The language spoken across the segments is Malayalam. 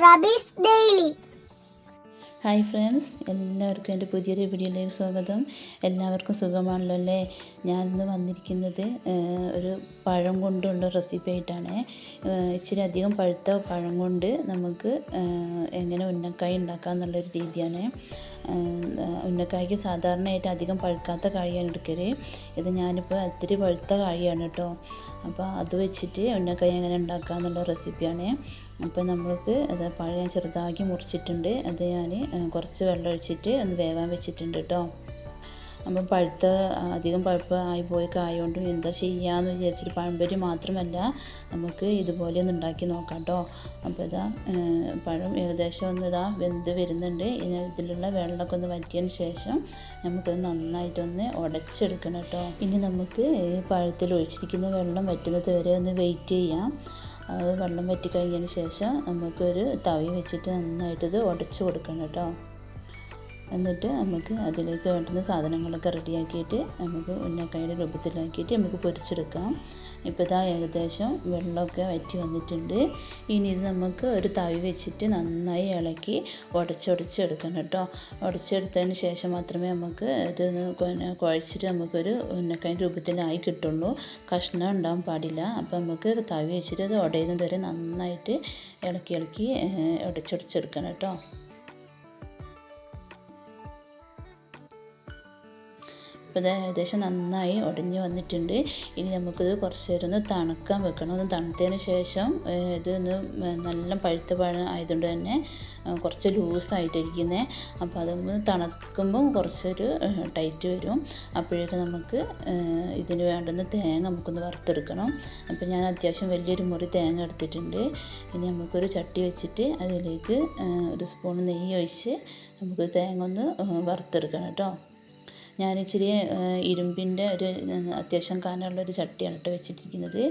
Rabies daily. ഹായ് ഫ്രണ്ട്സ്, എല്ലാവർക്കും എൻ്റെ പുതിയൊരു വീഡിയോയിലേക്ക് സ്വാഗതം. എല്ലാവർക്കും സുഖമാണല്ലോ അല്ലേ? ഞാനിന്ന് വന്നിരിക്കുന്നത് ഒരു പഴം കൊണ്ടുള്ള റെസിപ്പി ആയിട്ടാണ്. ഇച്ചിരി അധികം പഴുത്ത പഴം കൊണ്ട് നമുക്ക് എങ്ങനെ ഉന്നക്കായ ഉണ്ടാക്കാം എന്നുള്ളൊരു രീതിയാണ്. ഉന്നക്കായ്ക്ക് സാധാരണയായിട്ട് അധികം പഴുക്കാത്ത കായാണ് എടുക്കല്. ഇത് ഞാനിപ്പോൾ ഒത്തിരി പഴുത്ത കായാണ് കേട്ടോ. അപ്പോൾ അത് വെച്ചിട്ട് ഉന്നക്കായ എങ്ങനെ ഉണ്ടാക്കുക എന്നുള്ള റെസിപ്പിയാണ്. അപ്പോൾ നമ്മൾക്ക് അത് പഴം ചെറുതാക്കി മുറിച്ചിട്ടുണ്ട്. അത് ഞാൻ കുറച്ച് വെള്ളം ഒഴിച്ചിട്ട് ഒന്ന് വേവാൻ വെച്ചിട്ടുണ്ട് കേട്ടോ. അപ്പം അധികം പഴുപ്പ് ആയിപ്പോയി കായുകൊണ്ട് എന്താ ചെയ്യാമെന്ന് വിചാരിച്ചിട്ട് പഴംപൊരി മാത്രമല്ല നമുക്ക് ഇതുപോലെ ഒന്ന് ഉണ്ടാക്കി നോക്കാം കേട്ടോ. അപ്പോൾ ഇതാ പഴം ഏകദേശം ഒന്ന് വെന്ത് വരുന്നുണ്ട്. ഇതിലുള്ള വെള്ളമൊക്കെ ഒന്ന് വറ്റിയതിന് ശേഷം നമുക്കത് നന്നായിട്ടൊന്ന് ഉടച്ചെടുക്കണം കേട്ടോ. ഇനി നമുക്ക് പഴത്തിൽ ഒഴിച്ചിരിക്കുന്ന വെള്ളം വറ്റുന്നത് വരെ ഒന്ന് വെയിറ്റ് ചെയ്യാം. അത് വെള്ളം വറ്റി കഴിഞ്ഞതിന് ശേഷം നമുക്കൊരു തവി വെച്ചിട്ട് നന്നായിട്ടിത് ഉടച്ച് കൊടുക്കണം കേട്ടോ. എന്നിട്ട് നമുക്ക് അതിലേക്ക് വേണ്ടുന്ന സാധനങ്ങളൊക്കെ റെഡിയാക്കിയിട്ട് നമുക്ക് ഉന്നക്കായയുടെ രൂപത്തിലാക്കിയിട്ട് നമുക്ക് പൊരിച്ചെടുക്കാം. ഇപ്പോൾ ഇതാ ഏകദേശം വെള്ളമൊക്കെ വറ്റി വന്നിട്ടുണ്ട്. ഇനി ഇത് നമുക്ക് ഒരു തവി വെച്ചിട്ട് നന്നായി ഇളക്കി ഉടച്ചെടുക്കണം കേട്ടോ. ഉടച്ചെടുത്തതിന് ശേഷം മാത്രമേ നമുക്ക് ഇത് കുഴച്ചിട്ട് നമുക്കൊരു ഉന്നക്കായൻ്റെ രൂപത്തിലായി കിട്ടുള്ളൂ. കഷ്ണം ഉണ്ടാകാൻ പാടില്ല. അപ്പോൾ നമുക്ക് തവി വെച്ചിട്ട് അത് ഉടയുന്നത് വരെ നന്നായിട്ട് ഇളക്കി ഉടച്ചെടുക്കണം കേട്ടോ. ഇപ്പോൾ ഇത് ഏകദേശം നന്നായി ഉടഞ്ഞ് വന്നിട്ടുണ്ട്. ഇനി നമുക്കിത് കുറച്ച് നേരം ഒന്ന് തണുക്കാൻ വെക്കണം. ഒന്ന് തണുത്തതിന് ശേഷം ഇതൊന്ന് നല്ല പഴുത്ത പഴം ആയതുകൊണ്ട് തന്നെ കുറച്ച് ലൂസായിട്ടിരിക്കുന്നത്. അപ്പോൾ അതൊന്ന് തണുക്കുമ്പോൾ കുറച്ചൊരു ടൈറ്റ് വരും. അപ്പോഴേക്കും നമുക്ക് ഇതിന് വേണ്ടുന്ന തേങ്ങ നമുക്കൊന്ന് വറുത്തെടുക്കണം. അപ്പോൾ ഞാൻ അത്യാവശ്യം വലിയൊരു മുറി തേങ്ങ എടുത്തിട്ടുണ്ട്. ഇനി നമുക്കൊരു ചട്ടി വെച്ചിട്ട് അതിലേക്ക് ഒരു സ്പൂൺ നെയ്യ് ഒഴിച്ച് നമുക്ക് തേങ്ങ ഒന്ന് വറുത്തെടുക്കണം കേട്ടോ. ഞാനിച്ചിരി ഇരുമ്പിൻ്റെ ഒരു അത്യാവശ്യം കനമുള്ളൊരു ചട്ടിയാണ് കേട്ടോ വെച്ചിട്ടിരിക്കുന്നത്.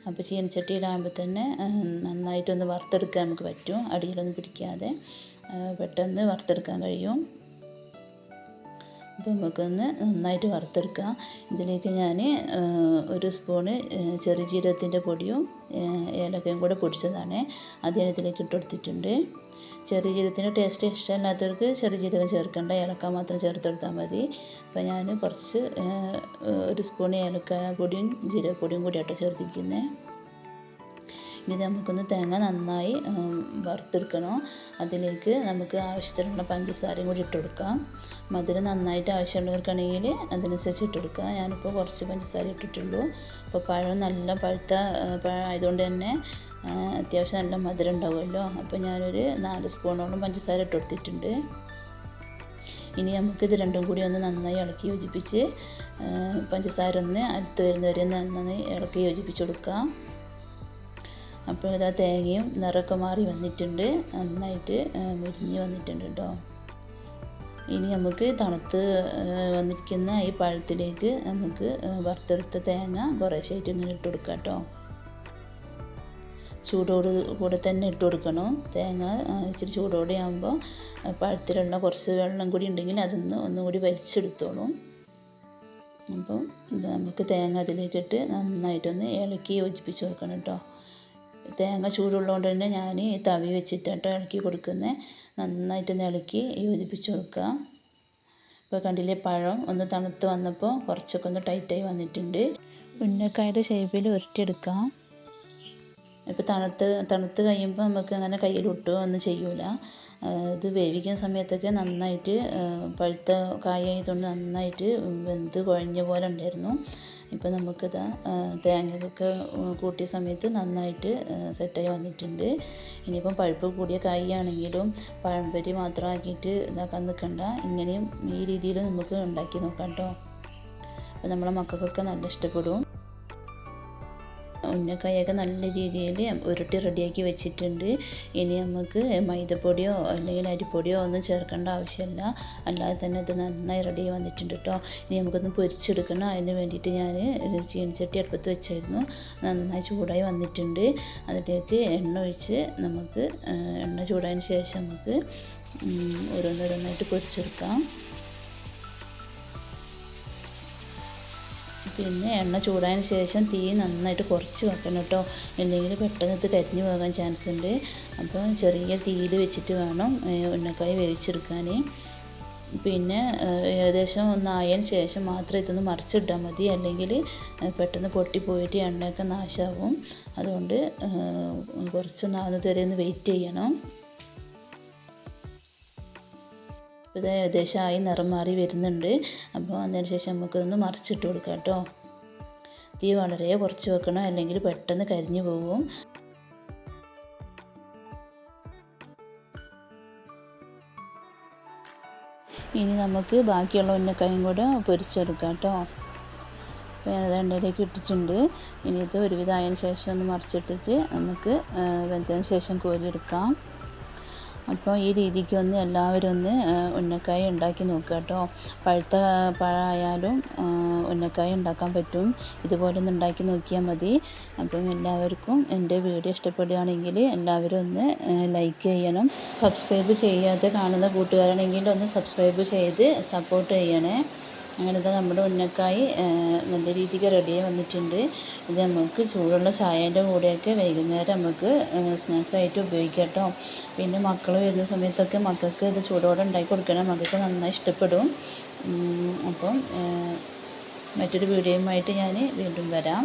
അപ്പോൾ ചീനച്ചട്ടിയിലാകുമ്പോൾ തന്നെ നന്നായിട്ടൊന്ന് വറുത്തെടുക്കാൻ നമുക്ക് പറ്റും. അടിയിലൊന്നും പിടിക്കാതെ പെട്ടെന്ന് വറുത്തെടുക്കാൻ കഴിയും. അപ്പോൾ നമുക്കൊന്ന് നന്നായിട്ട് വറുത്തെടുക്കാം. ഇതിലേക്ക് ഞാൻ ഒരു സ്പൂണ് ചെറിയ ജീരകത്തിൻ്റെ പൊടിയും ഏലക്കയും കൂടെ പൊടിച്ചതാണ്. അത് ഞാൻ ഇതിലേക്ക് ഇട്ട് കൊടുത്തിട്ടുണ്ട്. ചെറിയ ജീരകത്തിൻ്റെ ടേസ്റ്റ് ഇഷ്ടമില്ലാത്തവർക്ക് ചെറിയ ജീരകം ചേർക്കേണ്ട, ഏലക്ക മാത്രം ചേർത്തെടുത്താൽ മതി. അപ്പോൾ ഞാൻ കുറച്ച് ഒരു സ്പൂൺ ഏലക്ക പൊടിയും ജീരകപ്പൊടിയും കൂടിയാട്ടോ ചേർത്തിരിക്കുന്നത്. ഇനി നമുക്കൊന്ന് തേങ്ങ നന്നായി വറുത്തെടുക്കണം. അതിലേക്ക് നമുക്ക് ആവശ്യത്തിനുള്ള പഞ്ചസാരയും കൂടി ഇട്ട് കൊടുക്കാം. മധുരം നന്നായിട്ട് ആവശ്യമുള്ളവർക്കാണെങ്കിൽ അതിനനുസരിച്ച് ഇട്ട് കൊടുക്കുക. ഞാനിപ്പോൾ കുറച്ച് പഞ്ചസാര ഇട്ടിട്ടുള്ളൂ. അപ്പോൾ പഴം നല്ല പഴുത്ത പഴം ആയതുകൊണ്ട് തന്നെ അത്യാവശ്യം നല്ല മധുരം ഉണ്ടാവുമല്ലോ. അപ്പോൾ ഞാനൊരു 4 സ്പൂണോളം പഞ്ചസാര ഇട്ട് കൊടുത്തിട്ടുണ്ട്. ഇനി നമുക്കിത് രണ്ടും കൂടി ഒന്ന് നന്നായി ഇളക്കി യോജിപ്പിച്ച് പഞ്ചസാര ഒന്ന് അടുത്ത് വരുന്നവരെ നന്നായി ഇളക്കി യോജിപ്പിച്ച് കൊടുക്കാം. അപ്പോൾ ഇതാ തേങ്ങയും നിറമൊക്കെ മാറി വന്നിട്ടുണ്ട്. നന്നായിട്ട് മുരിഞ്ഞ് വന്നിട്ടുണ്ട് കേട്ടോ. ഇനി നമുക്ക് തണുത്ത് വന്നിരിക്കുന്ന ഈ പഴത്തിലേക്ക് നമുക്ക് വറുത്തെടുത്ത തേങ്ങ കുറേശ്ശായിട്ട് ഇങ്ങനെ ഇട്ട് കൊടുക്കാം കേട്ടോ. ചൂടോട് കൂടെ തന്നെ ഇട്ട് കൊടുക്കണം. തേങ്ങ ഇച്ചിരി ചൂടോടെ ആകുമ്പോൾ പഴത്തിലുള്ള കുറച്ച് വെള്ളം കൂടി ഉണ്ടെങ്കിൽ ഒന്നുകൂടി വലിച്ചെടുത്തോളും. അപ്പം നമുക്ക് തേങ്ങ അതിലേക്കിട്ട് നന്നായിട്ടൊന്ന് ഇളക്കി യോജിപ്പിച്ച് കൊടുക്കണം കേട്ടോ. തേങ്ങ ചൂടുള്ളതുകൊണ്ട് തന്നെ ഞാൻ ഈ തവി വെച്ചിട്ടാട്ടോ ഇളക്കി കൊടുക്കുന്നത്. നന്നായിട്ടൊന്ന് ഇളക്കി യോജിപ്പിച്ച് കൊടുക്കുക. ഇപ്പോൾ കണ്ടില്ലേ, പഴം ഒന്ന് തണുത്ത് വന്നപ്പോൾ കുറച്ചൊക്കെ ഒന്ന് ടൈറ്റായി വന്നിട്ടുണ്ട്. ഉന്നക്കായുടെ ഷേപ്പിൽ ഉരുട്ടിയെടുക്കാം. ഇപ്പോൾ തണുത്ത് കഴിയുമ്പോൾ നമുക്ക് അങ്ങനെ കയ്യിൽ ഒന്നും ചെയ്യൂല. ഇത് വേവിക്കുന്ന സമയത്തൊക്കെ നന്നായിട്ട് പഴുത്ത കായായതുകൊണ്ട് നന്നായിട്ട് വെന്ത് കുഴഞ്ഞ പോലെ ഉണ്ടായിരുന്നു. ഇപ്പോൾ നമുക്കിത് തേങ്ങയൊക്കെ കൂട്ടിയ സമയത്ത് നന്നായിട്ട് സെറ്റായി വന്നിട്ടുണ്ട്. ഇനിയിപ്പം പഴുപ്പ് കൂടിയ കായാണെങ്കിലും പഴംപൊരി മാത്രമാക്കിയിട്ട് ഇതാക്കാൻ നിൽക്കണ്ട. ഇങ്ങനെയും ഈ രീതിയിൽ നമുക്ക് ഉണ്ടാക്കി നോക്കാം കേട്ടോ. അപ്പോൾ നമ്മളെ മക്കൾക്കൊക്കെ നല്ല ഇഷ്ടപ്പെടും. ഉന്നക്കായൊക്കെ നല്ല രീതിയിൽ ഉരുട്ടി റെഡിയാക്കി വെച്ചിട്ടുണ്ട്. ഇനി നമുക്ക് മൈദപ്പൊടിയോ അല്ലെങ്കിൽ അരിപ്പൊടിയോ ഒന്നും ചേർക്കേണ്ട ആവശ്യമില്ല. അല്ലാതെ തന്നെ ഇത് നന്നായി റെഡി വന്നിട്ടുണ്ട് കേട്ടോ. ഇനി നമുക്കൊന്ന് പൊരിച്ചെടുക്കണം. അതിന് വേണ്ടിയിട്ട് ഞാൻ ചീനച്ചട്ടി അടുപ്പത്ത് വെച്ചായിരുന്നു. നന്നായി ചൂടായി വന്നിട്ടുണ്ട്. അതിലേക്ക് എണ്ണ ഒഴിച്ച് നമുക്ക് എണ്ണ ചൂടായതിന് ശേഷം നമുക്ക് ഓരോന്നോരോന്നായിട്ട് പൊരിച്ചെടുക്കാം. പിന്നെ എണ്ണ ചൂടായതിന് ശേഷം തീ നന്നായിട്ട് കുറച്ച് വെക്കണം കേട്ടോ, ഇല്ലെങ്കിൽ പെട്ടെന്ന് ഇത് കരിഞ്ഞു പോകാൻ ചാൻസ് ഉണ്ട്. അപ്പോൾ ചെറിയ തീയിൽ വെച്ചിട്ട് വേണം ഉന്നക്കായ വേവിച്ചെടുക്കാൻ. പിന്നെ ഏകദേശം ഒന്നായതിന് ശേഷം മാത്രം ഇതൊന്ന് മറിച്ചിട്ടാൽ മതി, അല്ലെങ്കിൽ പെട്ടെന്ന് പൊട്ടിപ്പോയിട്ട് എണ്ണയൊക്കെ നാശമാകും. അതുകൊണ്ട് കുറച്ചൊന്നാകുന്നത് വരെ ഒന്ന് വെയിറ്റ് ചെയ്യണം. ഇത് ഏകദേശം ആയി നിറം മാറി വരുന്നുണ്ട്. അപ്പോൾ അതിന് ശേഷം നമുക്കൊന്ന് മറിച്ചിട്ട് കൊടുക്കാം കേട്ടോ. തീ വളരെ കുറച്ച് വെക്കണം, അല്ലെങ്കിൽ പെട്ടെന്ന് കരിഞ്ഞു പോകും. ഇനി നമുക്ക് ബാക്കിയുള്ള ഉന്നക്കായും കൂടെ പൊരിച്ചെടുക്കാം കേട്ടോ. അപ്പോൾ അത് എണ്ണയിലേക്ക് ഇട്ടിട്ടുണ്ട്. ഇനി ഇത് ഒരുവിധം ആയതിന് ശേഷം ഒന്ന് മറിച്ചിട്ടിട്ട് നമുക്ക് വെന്തതിന് ശേഷം കോരിയെടുക്കാം. അപ്പോൾ ഈ രീതിക്ക് ഒന്ന് എല്ലാവരും ഒന്ന് ഉന്നക്കായ ഉണ്ടാക്കി നോക്കുക കേട്ടോ. പഴുത്ത പഴമായാലും ഉന്നക്കായ ഉണ്ടാക്കാൻ പറ്റും. ഇതുപോലെ ഒന്ന് ഉണ്ടാക്കി നോക്കിയാൽ മതി. അപ്പം എല്ലാവർക്കും എൻ്റെ വീഡിയോ ഇഷ്ടപ്പെടുകയാണെങ്കിൽ എല്ലാവരും ഒന്ന് ലൈക്ക് ചെയ്യണം. സബ്സ്ക്രൈബ് ചെയ്യാതെ കാണുന്ന കൂട്ടുകാരാണെങ്കിൽ ഒന്ന് സബ്സ്ക്രൈബ് ചെയ്ത് സപ്പോർട്ട് ചെയ്യണേ. അങ്ങനത്തെ നമ്മുടെ ഉന്നക്കായ് നല്ല രീതിക്ക് റെഡിയായി വന്നിട്ടുണ്ട്. ഇത് നമുക്ക് ചൂടുള്ള ചായേൻ്റെ കൂടെയൊക്കെ വൈകുന്നേരം നമുക്ക് സ്നാക്സായിട്ട് ഉപയോഗിക്കാം കേട്ടോ. പിന്നെ മക്കൾ വരുന്ന സമയത്തൊക്കെ മക്കൾക്ക് ഇത് ചൂടോടെ ഉണ്ടാക്കി കൊടുക്കണം, മക്കൾക്ക് നന്നായി ഇഷ്ടപ്പെടും. അപ്പം മറ്റൊരു വീഡിയോയുമായിട്ട് ഞാൻ വീണ്ടും വരാം.